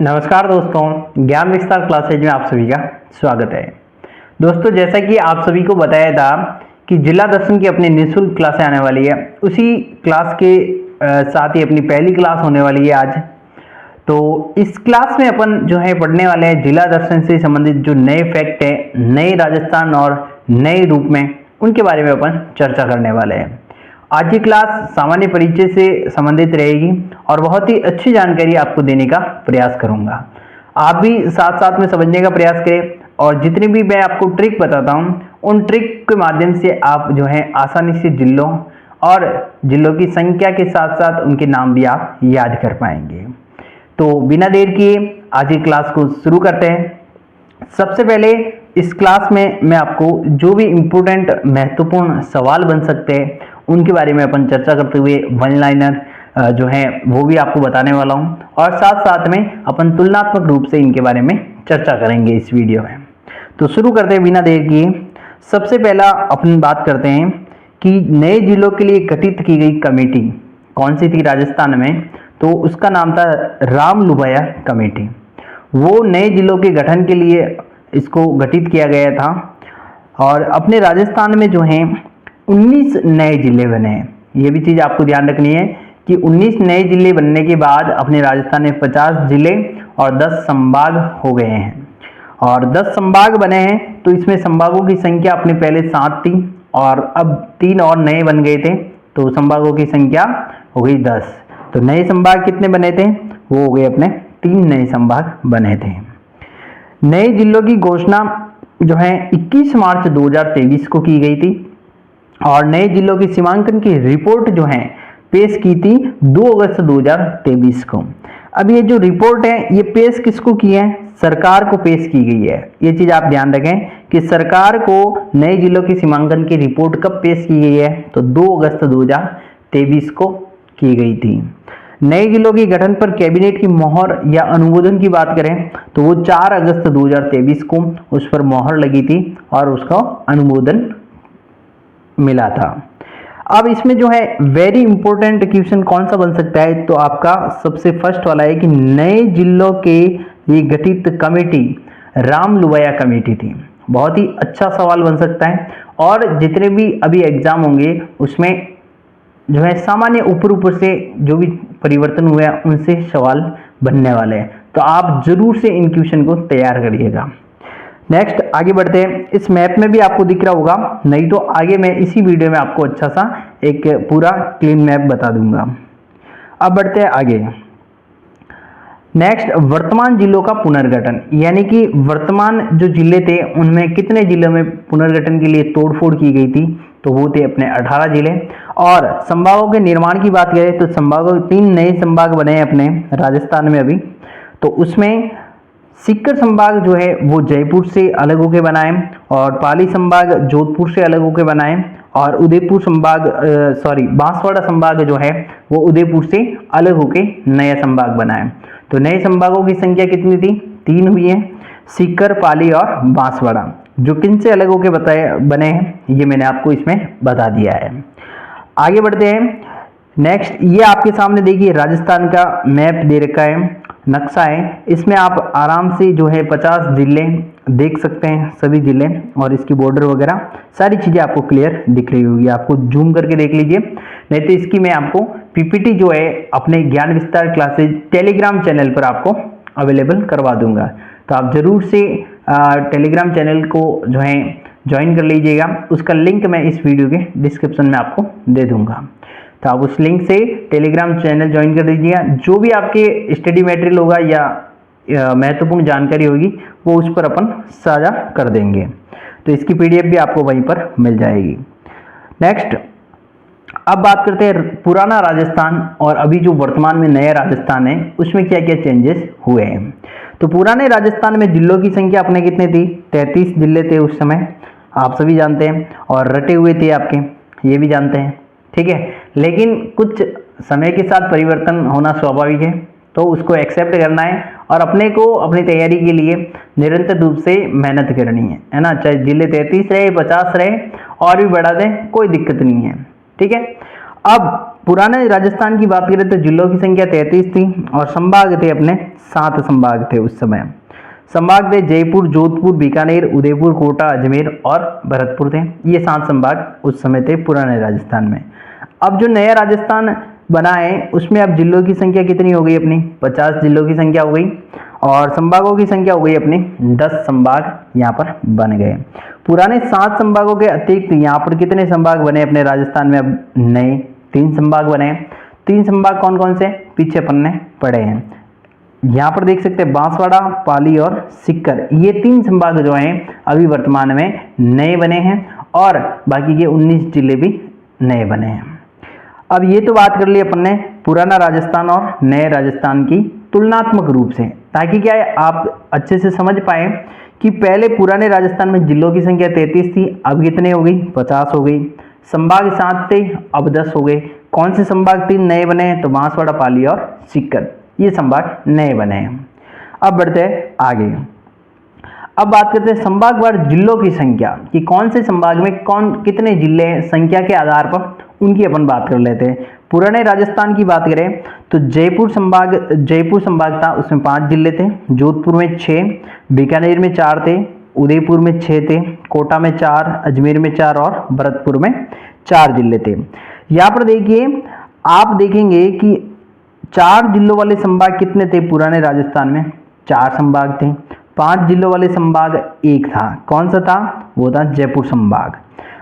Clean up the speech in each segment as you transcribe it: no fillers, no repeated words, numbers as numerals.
नमस्कार दोस्तों, ज्ञान विस्तार क्लासेज में आप सभी का स्वागत है। दोस्तों, जैसा कि आप सभी को बताया था कि जिला दर्शन की अपनी निःशुल्क क्लासें आने वाली है, उसी क्लास के साथ ही अपनी पहली क्लास होने वाली है आज। तो इस क्लास में अपन जो है पढ़ने वाले हैं जिला दर्शन से संबंधित जो नए फैक्ट है, नए राजस्थान और नए रूप में, उनके बारे में अपन चर्चा करने वाले हैं। आज की क्लास सामान्य परिचय से संबंधित रहेगी और बहुत ही अच्छी जानकारी आपको देने का प्रयास करूंगा। आप भी साथ साथ में समझने का प्रयास करें और जितनी भी मैं आपको ट्रिक बताता हूं, उन ट्रिक के माध्यम से आप जो है आसानी से जिलों और जिलों की संख्या के साथ साथ उनके नाम भी आप याद कर पाएंगे। तो बिना देर किए आज की क्लास को शुरू करते हैं। सबसे पहले इस क्लास में मैं आपको जो भी इम्पोर्टेंट महत्वपूर्ण सवाल बन सकते हैं उनके बारे में अपन चर्चा करते हुए वन लाइनर जो है वो भी आपको बताने वाला हूं और साथ साथ में अपन तुलनात्मक रूप से इनके बारे में चर्चा करेंगे इस वीडियो में। तो शुरू करते हैं बिना देर किए। सबसे पहला अपन बात करते हैं कि नए जिलों के लिए गठित की गई कमेटी कौन सी थी राजस्थान में, तो उसका नाम था राम लुभाया कमेटी। वो नए जिलों के गठन के लिए इसको गठित किया गया था और अपने राजस्थान में जो है 19 नए जिले बने हैं। ये भी चीज़ आपको ध्यान रखनी है कि 19 नए जिले बनने के बाद अपने राजस्थान में 50 जिले और 10 संभाग हो गए हैं। और 10 संभाग बने हैं तो इसमें संभागों की संख्या अपने पहले 7 थी और अब 3 और नए बन गए थे, तो संभागों की संख्या हो गई 10। तो नए संभाग कितने बने थे? वो हो गए अपने 3 नए संभाग बने थे। नए जिलों की घोषणा जो है 21 मार्च 2023 को की गई थी और नए जिलों की सीमांकन की रिपोर्ट जो है पेश की थी 2 अगस्त 2023 को। अब ये जो रिपोर्ट है ये पेश किसको की है? सरकार को पेश की गई है। ये चीज आप ध्यान रखें कि सरकार को नए जिलों की सीमांकन की रिपोर्ट कब पेश की गई है, तो 2 अगस्त 2023 को की गई थी। नए जिलों के गठन पर कैबिनेट की मोहर या अनुमोदन की बात करें तो वो 4 अगस्त 2023 को उस पर मोहर लगी थी और उसका अनुमोदन मिला था। अब इसमें जो है वेरी इंपॉर्टेंट क्वेश्चन कौन सा बन सकता है, तो आपका सबसे फर्स्ट वाला है कि नए जिलों के लिए गठित कमेटी राम लुभाया कमेटी थी। बहुत ही अच्छा सवाल बन सकता है और जितने भी अभी एग्जाम होंगे उसमें जो है सामान्य ऊपर से जो भी परिवर्तन हुए हैं उनसे सवाल बनने वाले हैं, तो आप जरूर से इन क्वेश्चन को तैयार करिएगा। नेक्स्ट आगे बढ़ते हैं। इस मैप में भी आपको दिख रहा होगा, नहीं तो आगे मैं इसी वीडियो में आपको अच्छा सा एक पूरा क्लीन मैप बता दूंगा। अब बढ़ते हैं आगे। नेक्स्ट, वर्तमान जिलों का पुनर्गठन, यानी कि वर्तमान जो जिले थे उनमें कितने जिलों में पुनर्गठन के लिए तोड़फोड़ की गई थी, तो वो थे अपने 18 जिले। और संभागों के निर्माण की बात करें तो संभागों 3 नए संभाग बने हैं अपने राजस्थान में अभी। तो उसमें सीकर संभाग जो है वो जयपुर से अलग होकर बनाए और पाली संभाग जोधपुर से अलग होकर बनाए और उदयपुर संभाग बांसवाड़ा संभाग जो है वो उदयपुर से अलग होकर नया संभाग बनाए। तो नए संभागों की संख्या कितनी थी? 3 हुई है, सीकर, पाली और बांसवाड़ा। जो किन से अलग होकर बने हैं ये मैंने आपको इसमें बता दिया है। आगे बढ़ते हैं। नेक्स्ट, ये आपके सामने देखिए राजस्थान का मैप दे रखा है, नक्शा है। इसमें आप आराम से जो है 50 जिले देख सकते हैं, सभी जिले और इसकी बॉर्डर वगैरह सारी चीज़ें आपको क्लियर दिख रही होगी। आपको जूम करके देख लीजिए, नहीं तो इसकी मैं आपको पीपीटी जो है अपने ज्ञान विस्तार क्लासेज टेलीग्राम चैनल पर आपको अवेलेबल करवा दूंगा। तो आप जरूर से टेलीग्राम चैनल को जो है ज्वाइन कर लीजिएगा। उसका लिंक मैं इस वीडियो के डिस्क्रिप्शन में आपको दे दूंगा, तो आप उस लिंक से टेलीग्राम चैनल ज्वाइन कर दीजिएगा। जो भी आपके स्टडी मटेरियल होगा या महत्वपूर्ण जानकारी होगी वो उस पर अपन साझा कर देंगे, तो इसकी पीडीएफ भी आपको वहीं पर मिल जाएगी। नेक्स्ट, अब बात करते हैं पुराना राजस्थान और अभी जो वर्तमान में नया राजस्थान है उसमें क्या क्या चेंजेस हुए हैं। तो पुराने राजस्थान में जिलों की संख्या अपने कितने थी? 33 जिले थे उस समय, आप सभी जानते हैं, और रटे हुए थे आपके, ये भी जानते हैं, ठीक है। लेकिन कुछ समय के साथ परिवर्तन होना स्वाभाविक है, तो उसको एक्सेप्ट करना है और अपने को अपनी तैयारी के लिए निरंतर रूप से मेहनत करनी है ना। चाहे जिले 33 रहे, 50 रहे और भी बढ़ा दें, कोई दिक्कत नहीं है, ठीक है। अब पुराने राजस्थान की बात करें तो जिलों की संख्या 33 थी और संभाग थे अपने 7 संभाग थे उस समय। संभाग थे जयपुर, जोधपुर, बीकानेर, उदयपुर, कोटा, अजमेर और भरतपुर थे। ये 7 संभाग उस समय थे पुराने राजस्थान में। अब जो नया राजस्थान बना है उसमें अब जिलों की संख्या कितनी हो गई अपनी, 50 जिलों की संख्या हो गई और संभागों की संख्या हो गई अपनी 10 संभाग यहाँ पर बन गए। पुराने 7 संभागों के अतिरिक्त यहाँ पर कितने संभाग बने अपने राजस्थान में, अब नए 3 संभाग बने हैं। 3 संभाग कौन कौन से, पीछे अपन ने पढ़े हैं। यहाँ पर देख सकते हैं बांसवाड़ा, पाली और सीकर, ये 3 संभाग जो हैं अभी वर्तमान में नए बने हैं और बाकी के 19 जिले भी नए बने हैं। अब ये तो बात कर ली अपन ने पुराना राजस्थान और नए राजस्थान की तुलनात्मक रूप से, ताकि क्या है आप अच्छे से समझ पाए कि पहले पुराने राजस्थान में जिलों की संख्या 33 थी, अब कितने हो गई, 50 हो गई। संभाग 7 थे, अब 10 हो गए। कौन से संभाग 3 नए बने हैं, तो बांसवाड़ा, पाली और सीकर, ये संभाग नए बने हैं। अब बढ़ते हैं आगे। अब बात करते हैं संभागवार जिलों की संख्या कि कौन से संभाग में कौन कितने जिले हैं, संख्या के आधार पर उनकी अपन बात कर लेते हैं। पुराने राजस्थान की बात करें तो जयपुर संभाग था, उसमें 5 जिले थे। जोधपुर में 6, बीकानेर में 4 थे, उदयपुर में 6 थे, कोटा में 4, अजमेर में 4 और भरतपुर में 4 जिले थे। यहाँ पर देखिए आप देखेंगे कि 4 जिलों वाले संभाग कितने थे पुराने राजस्थान में, 4 संभाग थे। 5 जिलों वाले संभाग एक था, कौन सा था, वो था जयपुर संभाग।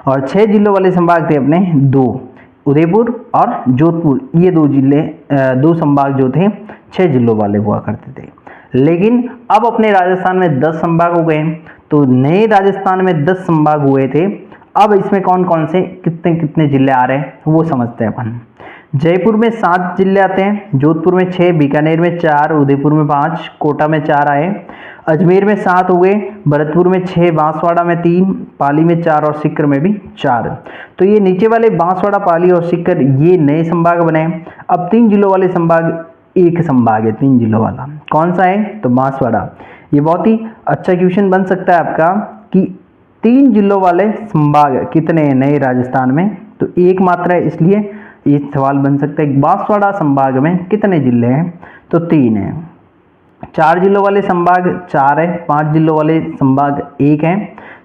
और 6 जिलों वाले संभाग थे अपने 2, उदयपुर और जोधपुर, ये 2 संभाग जो थे 6 जिलों वाले हुआ करते थे। लेकिन अब अपने राजस्थान में 10 संभाग हो गए, तो नए राजस्थान में 10 संभाग हुए थे। अब इसमें कौन कौन से कितने कितने जिले आ रहे हैं वो समझते हैं अपन। जयपुर में 7 जिले आते हैं, जोधपुर में 6, बीकानेर में 4, उदयपुर में 5, कोटा में 4 आए, अजमेर में 7 हो गए, भरतपुर में 6, बांसवाड़ा में 3, पाली में 4 और सीकर में भी 4। तो ये नीचे वाले बांसवाड़ा, पाली और सीकर ये नए संभाग बने। अब 3 जिलों वाले संभाग, एक संभाग है 3 जिलों वाला, कौन सा है, तो बांसवाड़ा। ये बहुत ही अच्छा क्वेश्चन बन सकता है आपका कि 3 जिलों वाले संभाग कितने हैं नए राजस्थान में, तो एक मात्र है, इसलिए ये सवाल बन सकता है बांसवाड़ा संभाग में कितने जिले हैं, तो 3 हैं। 4 जिलों वाले संभाग 4 है, 5 जिलों वाले संभाग 1 है,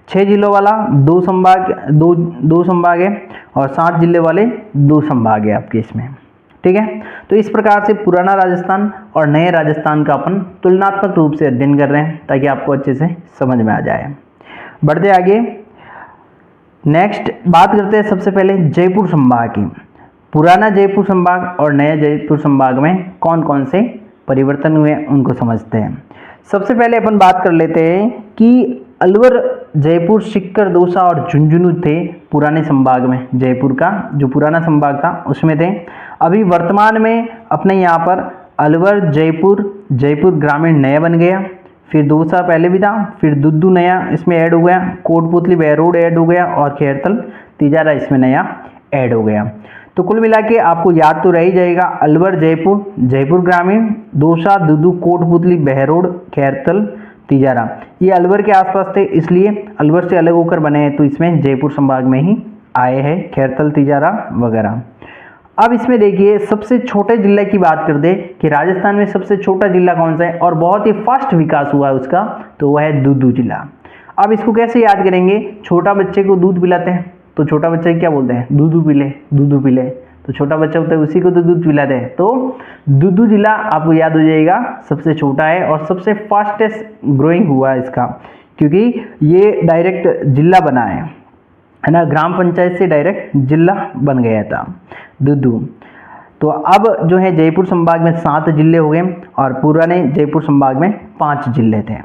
6 जिलों वाला 2 संभाग है और 7 जिले वाले 2 संभाग है आपके इसमें। ठीक है, तो इस प्रकार से पुराना राजस्थान और नए राजस्थान का अपन तुलनात्मक रूप से अध्ययन कर रहे हैं ताकि आपको अच्छे से समझ में आ जाए। बढ़ते आगे, नेक्स्ट बात करते हैं सबसे पहले जयपुर संभाग की। पुराना जयपुर संभाग और नया जयपुर संभाग में कौन कौन से परिवर्तन हुए उनको समझते हैं। सबसे पहले अपन बात कर लेते हैं कि अलवर, जयपुर, सीकर, दौसा और झुंझुनू थे पुराने संभाग में। जयपुर का जो पुराना संभाग था उसमें थे। अभी वर्तमान में अपने यहाँ पर अलवर, जयपुर ग्रामीण नया बन गया, फिर दौसा पहले भी था, फिर दुद्दू नया इसमें ऐड हो गया, कोटपुतली, बहरोड ऐड हो गया और खैरतल, तिजारा इसमें नया ऐड हो गया। तो कुल मिला के आपको याद तो रह ही जाएगा, अलवर, जयपुर ग्रामीण, दौसा, दुद्दू, कोटपुतली, बहरोड, खैरतल, तिजारा, ये अलवर के आसपास थे इसलिए अलवर से अलग होकर बने हैं, तो इसमें जयपुर संभाग में ही आए हैं खैरतल, तिजारा वगैरह। अब इसमें देखिए सबसे छोटे जिले की बात कर दे कि राजस्थान में सबसे छोटा जिला कौन सा है और बहुत ही फास्ट विकास हुआ है उसका, तो वह है दुद्दू जिला। अब इसको कैसे याद करेंगे, छोटा बच्चे को दूध पिलाते हैं तो छोटा बच्चा क्या बोलते हैं, दूधू पीले, तो छोटा बच्चा होता है उसी को तो दूध पिलाते हैं। तो दुद्दू जिला आपको याद हो जाएगा सबसे छोटा है और सबसे फास्टेस्ट ग्रोइंग हुआ है इसका, क्योंकि ये डायरेक्ट जिला बना है ना, ग्राम पंचायत से डायरेक्ट जिला बन गया था दुद्दू। तो अब जो है जयपुर संभाग में 7 जिले हो गए और पुराने जयपुर संभाग में 5 जिले थे।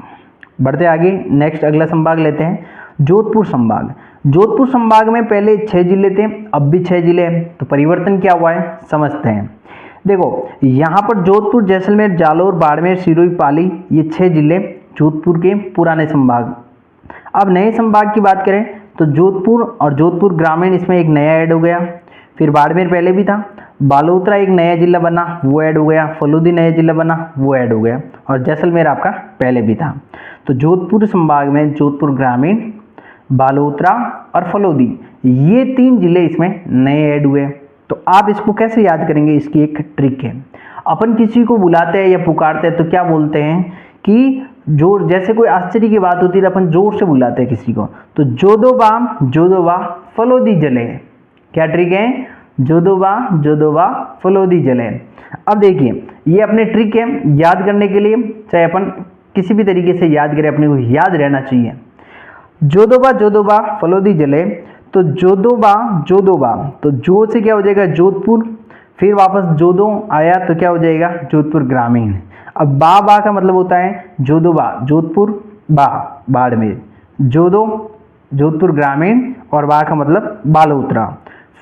बढ़ते आगे, नेक्स्ट अगला संभाग लेते हैं जोधपुर संभाग। जोधपुर संभाग में पहले 6 जिले थे, अब भी 6 जिले हैं, तो परिवर्तन क्या हुआ है समझते हैं। देखो यहाँ पर जोधपुर, जैसलमेर, जालौर, बाड़मेर, सिरोही, पाली, ये 6 जिले जोधपुर के पुराने संभाग। अब नए संभाग की बात करें तो जोधपुर और जोधपुर ग्रामीण इसमें एक नया ऐड हो गया, फिर बाड़मेर पहले भी था, बालोतरा एक नया जिला बना वो ऐड हो गया, फलोदी नया जिला बना वो ऐड हो गया और जैसलमेर आपका पहले भी था। तो जोधपुर संभाग में जोधपुर ग्रामीण, बालोतरा और फलोदी, ये 3 जिले इसमें नए ऐड हुए। तो आप इसको कैसे याद करेंगे, इसकी एक ट्रिक है। अपन किसी को बुलाते हैं या पुकारते हैं तो क्या बोलते हैं कि जोर, जैसे कोई आश्चर्य की बात होती है तो अपन जोर से बुलाते हैं किसी को, तो जोदोबा फलोदी जले। क्या ट्रिक है, जोदोबा फलोदी जले। अब देखिए ये अपने ट्रिक है याद करने के लिए, चाहे अपन किसी भी तरीके से याद करें, अपने को याद रहना चाहिए। जोदोबा फलोदी जले, तो जोदोबा तो जो से क्या हो जाएगा जोधपुर, फिर वापस जोदो आया तो क्या हो जाएगा जोधपुर ग्रामीण। अब बा का मतलब होता है जोदोबा जोधपुर, बाड़मेर, जोदो जोधपुर ग्रामीण, और बा का मतलब बालोतरा।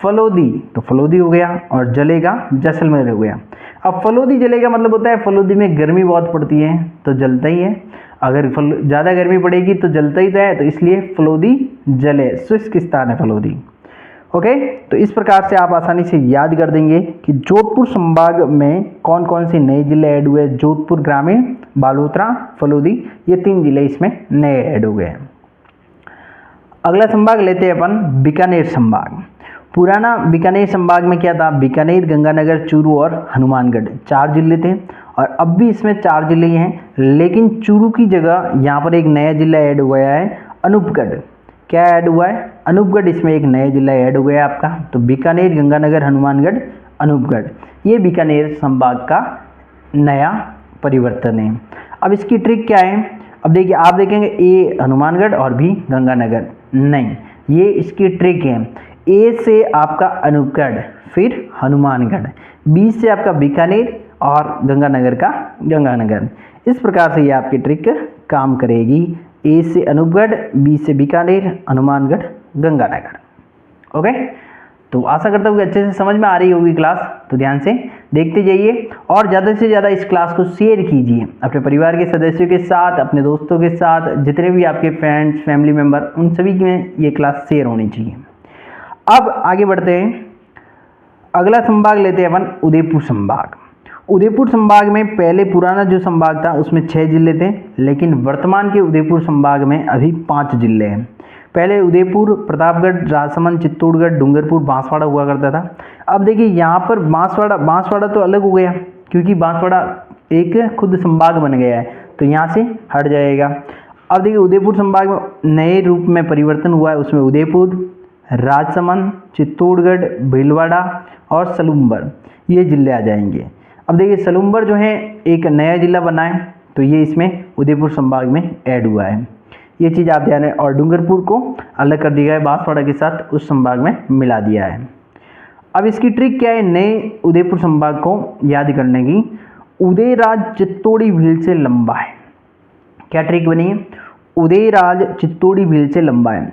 फलोदी तो फलोदी हो गया, और जलेगा जैसलमेर हो गया। अब फलोदी जलेगा मतलब होता है फलोदी में गर्मी बहुत पड़ती है तो जलता ही है, अगर ज़्यादा गर्मी पड़ेगी तो जलता ही तो है, तो इसलिए फलोदी जले, शुष्क स्थान है फलोदी। ओके, तो इस प्रकार से आप आसानी से याद कर देंगे कि जोधपुर संभाग में कौन कौन से नए जिले ऐड हुए। जोधपुर ग्रामीण, बालोतरा, फलोदी, ये 3 जिले इसमें नए ऐड हो गए। अगला संभाग लेते हैं अपन बीकानेर संभाग। पुराना बीकानेर संभाग में क्या था, बीकानेर, गंगानगर, चूरू और हनुमानगढ़ 4 जिले थे, और अब भी इसमें 4 जिले हैं, लेकिन चूरू की जगह यहाँ पर एक नया जिला ऐड हुआ है, अनूपगढ़। क्या ऐड हुआ है, अनूपगढ़, इसमें एक नया जिला ऐड हो गया आपका। तो बीकानेर, गंगानगर, हनुमानगढ़, अनूपगढ़, ये बीकानेर संभाग का नया परिवर्तन है। अब इसकी ट्रिक क्या है, अब देखिए आप देखेंगे ए हनुमानगढ़ और बी गंगानगर, नहीं, ये इसकी ट्रिक है। ए से आपका अनूपगढ़, फिर हनुमानगढ़, बी से आपका बीकानेर और गंगानगर का गंगानगर। इस प्रकार से ये आपकी ट्रिक काम करेगी। ए से अनूपगढ़, बी से बीकानेर, हनुमानगढ़, गंगानगर। ओके, तो आशा करता हूँ कि अच्छे से समझ में आ रही होगी क्लास, तो ध्यान से देखते जाइए और ज़्यादा से ज़्यादा इस क्लास को शेयर कीजिए अपने परिवार के सदस्यों के साथ, अपने दोस्तों के साथ, जितने भी आपके फ्रेंड्स, फैमिली मेम्बर, उन सभी में ये क्लास शेयर होनी चाहिए। अब आगे बढ़ते हैं, अगला संभाग लेते हैं अपन उदयपुर संभाग। उदयपुर संभाग में पहले पुराना जो संभाग था उसमें 6 जिले थे, लेकिन वर्तमान के उदयपुर संभाग में अभी 5 जिले हैं। पहले उदयपुर, प्रतापगढ़, राजसमंद, चित्तौड़गढ़, डूंगरपुर, बांसवाड़ा हुआ करता था। अब देखिए यहाँ पर बांसवाड़ा तो अलग हो गया, क्योंकि बांसवाड़ा एक खुद संभाग बन गया है, तो यहाँ से हट जाएगा। अब देखिए उदयपुर संभाग में नए रूप में परिवर्तन हुआ है, उसमें उदयपुर, राजसमंद, चित्तौड़गढ़, भीलवाड़ा और सलूम्बर, ये जिले आ जाएंगे। अब देखिए सलूम्बर जो है एक नया जिला बना है, तो ये इसमें उदयपुर संभाग में ऐड हुआ है, ये चीज़ आप ध्यान है। और डूंगरपुर को अलग कर दिया है, बांसवाड़ा के साथ उस संभाग में मिला दिया है। अब इसकी ट्रिक क्या है नए उदयपुर संभाग को याद करने की, उदयराज चित्तौड़ी भील से लंबा है। क्या ट्रिक बनी है, उदयराज चित्तौड़ी भील से लंबा है।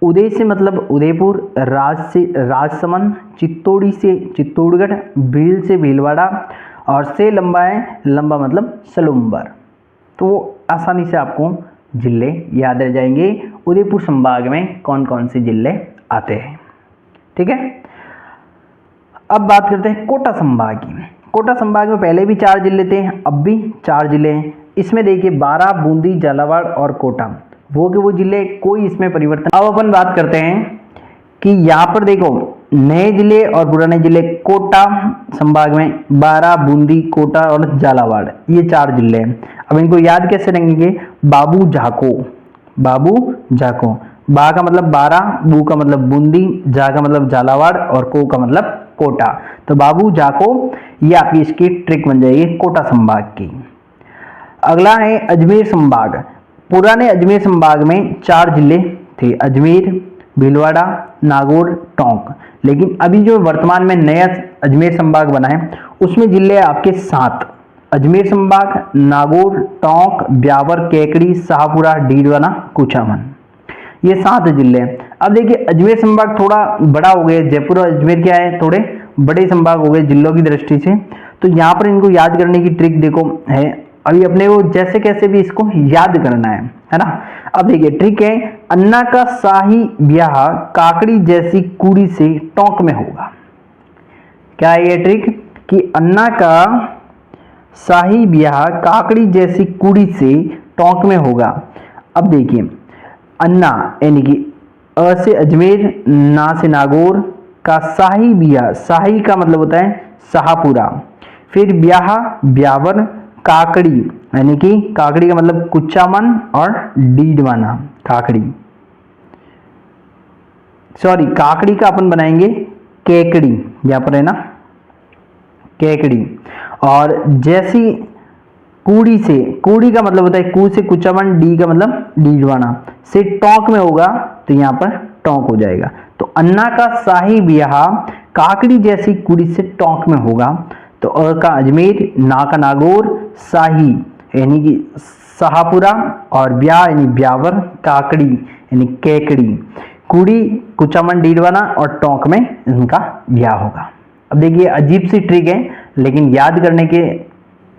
उदय से मतलब उदयपुर, राज से राजसमंद, चित्तौड़ी से चित्तौड़गढ़, भील से भीलवाड़ा, और से लंबा है, लंबा मतलब सलूम्बर। तो आसानी से आपको जिले याद रह जाएंगे उदयपुर संभाग में कौन कौन से जिले आते हैं। ठीक है, अब बात करते हैं कोटा संभाग की। कोटा संभाग में पहले भी 4 जिले थे, अब भी 4 जिले हैं। इसमें देखिए 12, बूंदी, झालावाड़ और कोटा, वो के वो जिले, कोई इसमें परिवर्तन। अब अपन बात करते हैं कि यहाँ पर देखो नए जिले और पुराने जिले, कोटा संभाग में 12, बूंदी, कोटा और झालावाड़, ये 4 जिले हैं। अब इनको याद कैसे रखेंगे, बाबू झाको, बा का मतलब 12, बू का मतलब बूंदी, जा का मतलब झालावाड़ और को का मतलब कोटा, तो बाबू झाको, ये आपकी इसकी ट्रिक बन जाएगी कोटा संभाग की। अगला है अजमेर संभाग। पुराने अजमेर संभाग में 4 जिले थे, अजमेर, भीलवाड़ा, नागौर, टोंक, लेकिन अभी जो वर्तमान में नया अजमेर संभाग बना है उसमें जिले आपके 7, अजमेर संभाग, नागौर, टोंक, ब्यावर, केकड़ी, शाहपुरा, डीडवाना, कुचामन, ये 7 जिले हैं। अब देखिए अजमेर संभाग थोड़ा बड़ा हो गया, जयपुर और अजमेर क्या है थोड़े बड़े संभाग हो गए जिलों की दृष्टि से, तो यहाँ पर इनको याद करने की ट्रिक देखो है, अभी अपने को जैसे कैसे भी इसको याद करना है ना। अब देखिए ट्रिक है, अन्ना का शाही ब्याह काकड़ी जैसी कुड़ी से टोंक में होगा। क्या है ये ट्रिक कि अन्ना का शाही ब्याह काकड़ी जैसी कुड़ी से टोंक में होगा। अब देखिए अन्ना यानी कि अ से अजमेर, ना से नागौर, का शाही बिया, शाही का मतलब होता है शाहपुरा। फिर ब्याह, ब्यावर, काकड़ी, यानी कि काकड़ी का मतलब कुचामन और डीडवाना, काकड़ी, सॉरी काकड़ी का अपन बनाएंगे केकड़ी, यहाँ पर है ना केकड़ी। और जैसी कूड़ी से, कूड़ी का मतलब होता है कू से कुचामन, डी का मतलब डीडवाना, से टोंक में होगा तो यहाँ पर टोंक हो जाएगा। तो अन्ना का शाही ब्याह काकड़ी जैसी कुड़ी से टोंक में होगा। तो अ का अजमेर, ना का नागौर, शाही यानी कि शाहपुरा, और ब्याह यानी ब्यावर, काकड़ी यानी केकड़ी, कुड़ी, कुचामन, डीडवाना और टोंक में इनका ब्याह होगा। अब देखिए अजीब सी ट्रिक है, लेकिन याद करने के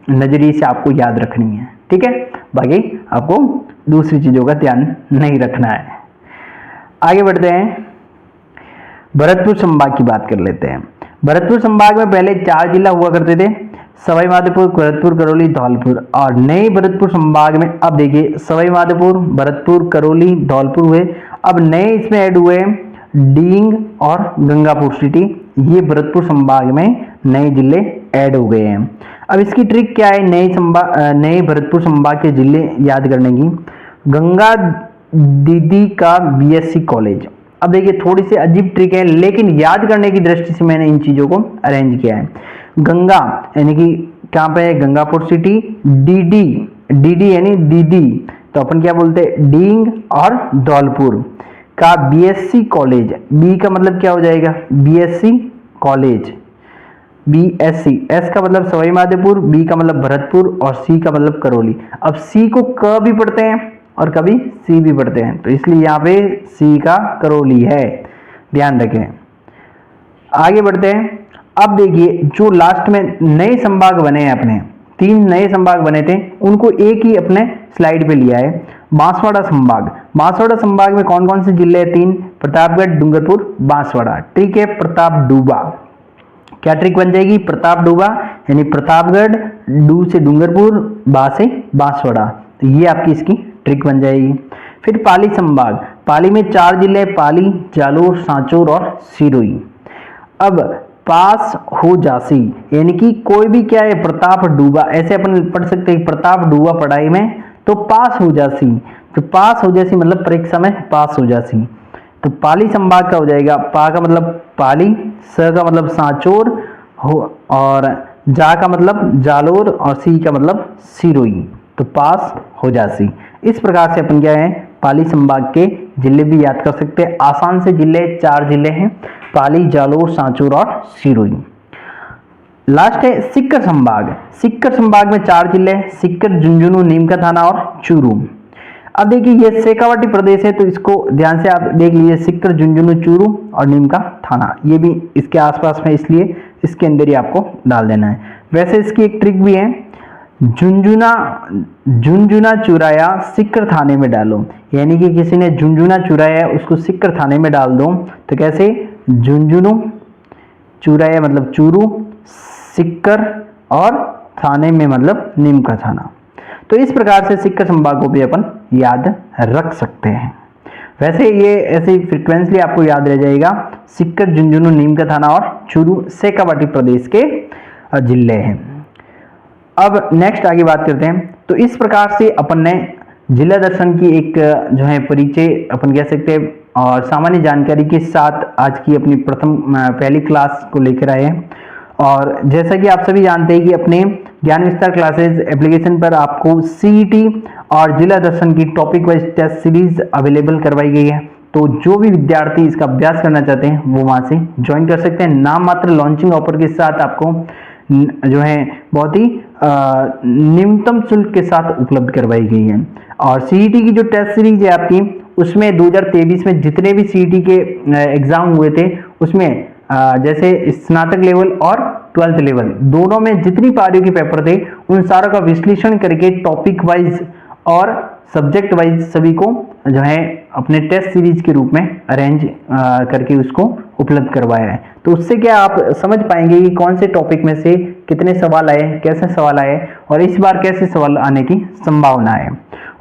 नजरिए से आपको याद रखनी है, ठीक है। बाकी आपको दूसरी चीजों का ध्यान नहीं रखना है। आगे बढ़ते हैं, भरतपुर संभाग की बात कर लेते हैं। भरतपुर संभाग में पहले 4 जिला हुआ करते थे, सवाई माधोपुर, भरतपुर, करौली, धौलपुर। और नए भरतपुर संभाग में अब देखिए सवाई माधोपुर, भरतपुर, करौली, धौलपुर हुए। अब नए इसमें ऐड हुए डींग और गंगापुर सिटी, ये भरतपुर संभाग में नए जिले ऐड हो गए हैं। अब इसकी ट्रिक क्या है नए भरतपुर संभाग के जिले याद करने की? गंगा दीदी का बीएससी कॉलेज। अब देखिए थोड़ी सी अजीब ट्रिक है, लेकिन याद करने की दृष्टि से मैंने इन चीजों को अरेंज किया है। गंगा यानी कि कहाँ पे है? गंगापुर सिटी। डीडी, डीडी यानी दीदी, तो अपन क्या बोलते हैं? डींग और धौलपुर का बीएससी कॉलेज। बी का मतलब क्या हो जाएगा? BSc college, BSc. एस का मतलब सवाई माधोपुर, बी का मतलब भरतपुर और सी का मतलब करौली। अब सी को क भी पढ़ते हैं और कभी सी भी पढ़ते हैं, तो इसलिए यहाँ पे सी का करौली है, ध्यान रखें। आगे बढ़ते हैं। अब देखिए जो लास्ट में नए संभाग बने हैं, अपने 3 नए संभाग बने थे, उनको एक ही अपने स्लाइड पे लिया है। बांसवाड़ा संभाग, बांसवाड़ा संभाग में कौन कौन से जिले हैं? 3, प्रतापगढ़, डूंगरपुर, बांसवाड़ा। ट्रिक है प्रताप डूबा। क्या ट्रिक बन जाएगी? प्रताप डूबा यानी प्रतापगढ़, डू से डूंगरपुर, बा से बांसवाड़ा, तो ये आपकी इसकी ट्रिक बन जाएगी। फिर पाली संभाग, पाली में 4 जिले, पाली, जालोर, सांचौर और सिरोही। अब पास हो जासी यानी कि कोई भी क्या है? प्रताप डूबा, ऐसे अपन पढ़ सकते हैं प्रताप डूबा पढ़ाई में, तो पास हो जासी, तो पास हो जासी मतलब परीक्षा में पास हो जासी। तो पाली संभाग का हो जाएगा, पा का मतलब पाली, स का मतलब सांचौर हो, और जा का मतलब जालोर और सी का मतलब सिरोही, तो पास हो जासी। इस प्रकार से अपन क्या है? पाली संभाग के जिले भी याद कर सकते हैं। आसान से जिले 4 जिले हैं, पाली, जालोर, सांचौर और सिरोही। लास्ट है सीकर संभाग। सीकर संभाग में 4 जिले, सीकर, झुंझुनू, नीम का थाना और चूरू। अब देखिए ये शेखावाटी प्रदेश है, तो इसको ध्यान से आप देख लीजिए, सीकर, झुंझुनू, चूरू और नीम का थाना, ये भी इसके आसपास में, इसलिए इसके अंदर ही आपको डाल देना है। वैसे इसकी एक ट्रिक भी है, झुंझुना चुराया सीकर थाने में डालो, यानी कि किसी ने झुंझुना चुराया है उसको सीकर थाने में डाल दो। तो कैसे? झुंझुनू चुराया मतलब चूरू, सीकर और थाने में मतलब नीम का थाना। तो इस प्रकार से सीकर संभाग को भी अपन याद रख सकते हैं। वैसे ये ऐसे फ्रीक्वेंटली आपको याद रह जाएगा, सीकर, झुंझुनू, नीम का थाना और चूरू शेखावाटी प्रदेश के जिले हैं। अब नेक्स्ट आगे बात करते हैं। तो इस प्रकार से अपन ने जिला दर्शन की एक जो है परिचय अपन कह सकते हैं और सामान्य जानकारी के साथ आज की अपनी पहली क्लास को लेकर आए हैं। और जैसा कि आप सभी जानते हैं कि अपने ज्ञान विस्तार क्लासेस एप्लीकेशन पर आपको सीईटी और जिला दर्शन की topic wise test series available करवाई गई है। तो जो भी विद्यार्थी इसका अभ्यास करना चाहते हैं वो वहां से ज्वाइन कर सकते हैं। नाम मात्र लॉन्चिंग ऑफर के साथ आपको जो है बहुत ही न्यूनतम शुल्क के साथ उपलब्ध करवाई गई है। और सीईटी की जो टेस्ट सीरीज है आपकी, उसमें 2023 में जितने भी सीईटी के एग्जाम हुए थे उसमें जैसे स्नातक लेवल और 12th लेवल दोनों में जितनी पारियों के पेपर थे उन सारों का विश्लेषण करके टॉपिक वाइज और सब्जेक्ट वाइज सभी को जो है अपने टेस्ट सीरीज के रूप में अरेंज करके उसको उपलब्ध करवाया है। तो उससे क्या आप समझ पाएंगे कि कौन से टॉपिक में से कितने सवाल आए, कैसे सवाल आए और इस बार कैसे सवाल आने की संभावना है।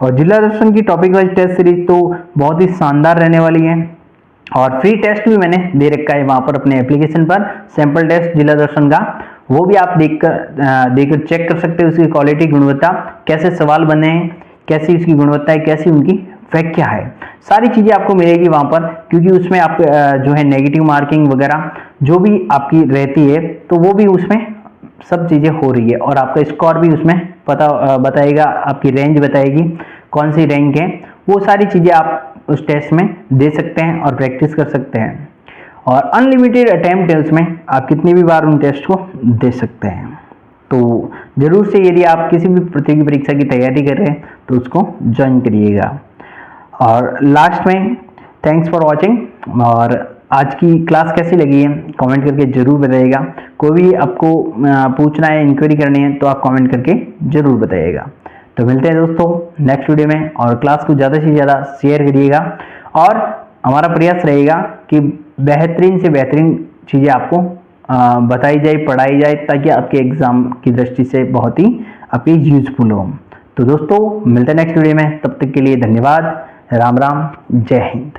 और जिला दर्शन की टॉपिक वाइज टेस्ट सीरीज तो बहुत ही शानदार रहने वाली है। और फ्री टेस्ट भी मैंने दे रखा है वहाँ पर अपने एप्लीकेशन पर, सैंपल टेस्ट जिला दर्शन का, वो भी आप देखकर चेक कर सकते हो उसकी क्वालिटी, गुणवत्ता, कैसे सवाल बने हैं, कैसी उसकी गुणवत्ता है, कैसी उनकी व्याख्या है, सारी चीज़ें आपको मिलेगी वहाँ पर। क्योंकि उसमें आप जो है नेगेटिव मार्किंग वगैरह जो भी आपकी रहती है तो वो भी उसमें सब चीज़ें हो रही है, और आपका स्कोर भी उसमें बताएगा, आपकी रेंज बताएगी कौन सी रैंक है, वो सारी चीज़ें आप उस टेस्ट में दे सकते हैं और प्रैक्टिस कर सकते हैं। और अनलिमिटेड अटेम्प्ट है उसमें, आप कितनी भी बार उन टेस्ट को दे सकते हैं। तो ज़रूर से यदि आप किसी भी प्रतियोगी परीक्षा की तैयारी कर रहे हैं तो उसको ज्वाइन करिएगा। और लास्ट में थैंक्स फॉर वॉचिंग, और आज की क्लास कैसी लगी है कमेंट करके ज़रूर बताइएगा। कोई भी आपको पूछना है, इंक्वायरी करनी है तो आप कमेंट करके ज़रूर बताइएगा। तो मिलते हैं दोस्तों नेक्स्ट वीडियो में, और क्लास को ज़्यादा से ज़्यादा शेयर करिएगा, और हमारा प्रयास रहेगा कि बेहतरीन से बेहतरीन चीज़ें आपको बताई जाए, पढ़ाई जाए, ताकि आपके एग्ज़ाम की दृष्टि से बहुत ही आपकी यूजफुल हो। तो दोस्तों मिलते हैं नेक्स्ट वीडियो में, तब तक के लिए धन्यवाद। राम राम, जय हिंद।